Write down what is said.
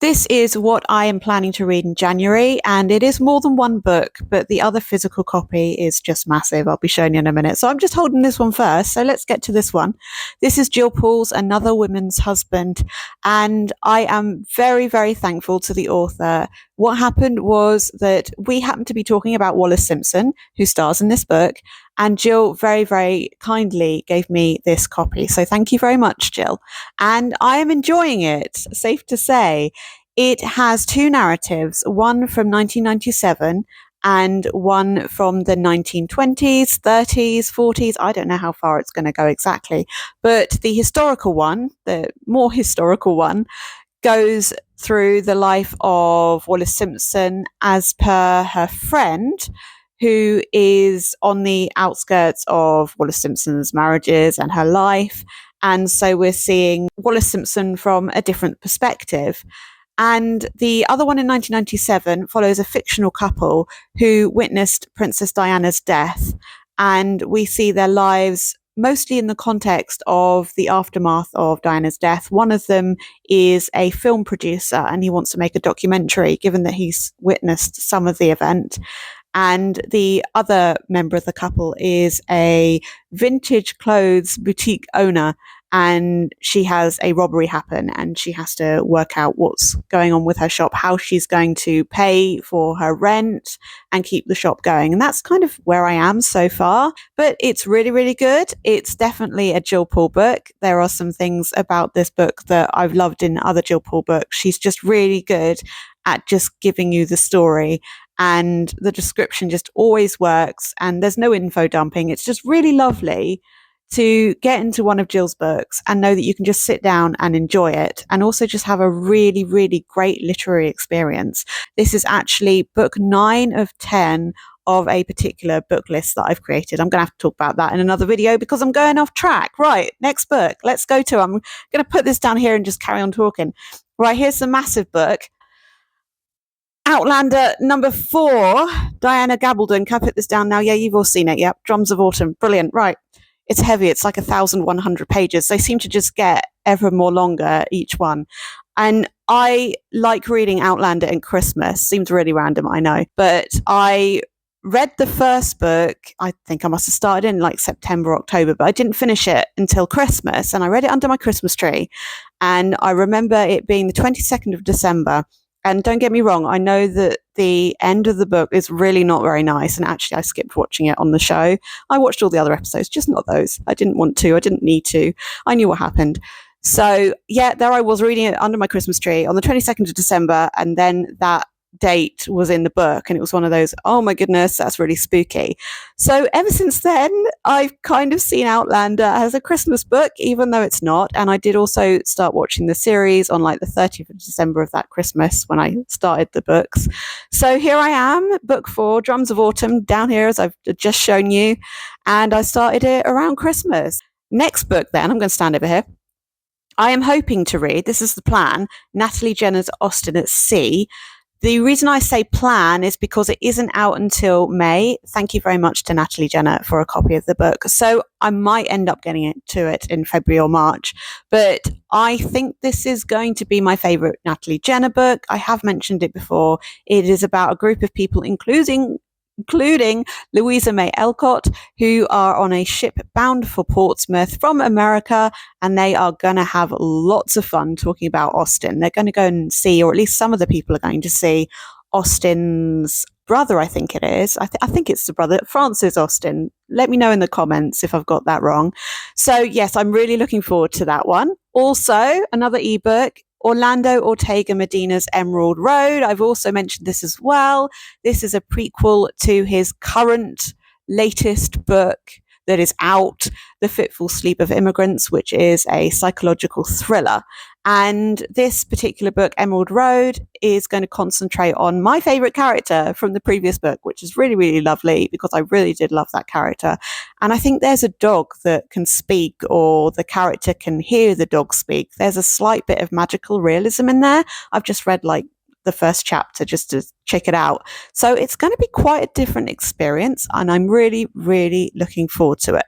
This is what I am planning to read in January, and it is more than one book, but the other physical copy is just massive. I'll be showing you in a minute. So I'm just holding this one first. So let's get to this one. This is Gill Paul's Another Woman's Husband, and I am very, very thankful to the author. What happened was that we happened to be talking about Wallis Simpson, who stars in this book, and Gill very, very kindly gave me this copy. So thank you very much, Gill. And I am enjoying it, safe to say. It has two narratives, one from 1997 and one from the 1920s, 30s, 40s. I don't know how far it's going to go exactly. But the historical one, the more historical one, goes through the life of Wallis Simpson as per her friend, who is on the outskirts of Wallis Simpson's marriages and her life. And so we're seeing Wallis Simpson from a different perspective. And the other one in 1997 follows a fictional couple who witnessed Princess Diana's death. And we see their lives mostly in the context of the aftermath of Diana's death. One of them is a film producer and he wants to make a documentary, given that he's witnessed some of the event. And the other member of the couple is a vintage clothes boutique owner, and she has a robbery happen and she has to work out what's going on with her shop, how she's going to pay for her rent and keep the shop going. And that's kind of where I am so far, but it's really, really good. It's definitely a Gill Paul book. There are some things about this book that I've loved in other Gill Paul books. She's just really good at just giving you the story, and the description just always works, and there's no info dumping. It's just really lovely to get into one of Gill's books and know that you can just sit down and enjoy it, and also just have a really, really great literary experience. This is actually book 9 of 10 of a particular book list that I've created. I'm going to have to talk about that in another video because I'm going off track. Right, next book. Let's go to, I'm going to put this down here and just carry on talking. Right, here's the massive book. Outlander number 4, Diana Gabaldon. Can I put this down now? Yeah, you've all seen it. Yep, Drums of Autumn. Brilliant. Right. It's heavy. It's like 1,100 pages. They seem to just get ever more longer, each one. And I like reading Outlander in Christmas. Seems really random, I know. But I read the first book, I think I must have started in like September, October, but I didn't finish it until Christmas. And I read it under my Christmas tree. And I remember it being the 22nd of December. And don't get me wrong, I know that the end of the book is really not very nice. And actually, I skipped watching it on the show. I watched all the other episodes, just not those. I didn't want to. I didn't need to. I knew what happened. So, yeah, there I was reading it under my Christmas tree on the 22nd of December. And then that date was in the book. And it was one of those, oh my goodness, that's really spooky. So ever since then, I've kind of seen Outlander as a Christmas book, even though it's not. And I did also start watching the series on like the 30th of December of that Christmas when I started the books. So here I am, book 4, Drums of Autumn, down here as I've just shown you. And I started it around Christmas. Next book then, I'm going to stand over here. I am hoping to read, this is the plan, Natalie Jenner's Austen at Sea. The reason I say plan is because it isn't out until May. Thank you very much to Natalie Jenner for a copy of the book. So I might end up getting to it in February or March. But I think this is going to be my favourite Natalie Jenner book. I have mentioned it before. It is about a group of people, including Louisa May Alcott, who are on a ship bound for Portsmouth from America, and they are going to have lots of fun talking about Austen. They're going to go and see, or at least some of the people are going to see, Austen's brother, I think it is. I think it's the brother, Francis Austen. Let me know in the comments if I've got that wrong. So yes, I'm really looking forward to that one. Also, another ebook, Orlando Ortega-Medina's Emerald Road. I've also mentioned this as well. This is a prequel to his current latest book that is out, The Fitful Sleep of Immigrants, which is a psychological thriller. And this particular book, Emerald Road, is going to concentrate on my favorite character from the previous book, which is really, really lovely because I really did love that character. And I think there's a dog that can speak, or the character can hear the dog speak. There's a slight bit of magical realism in there. I've just read like the first chapter just to check it out. So it's going to be quite a different experience, and I'm really, really looking forward to it.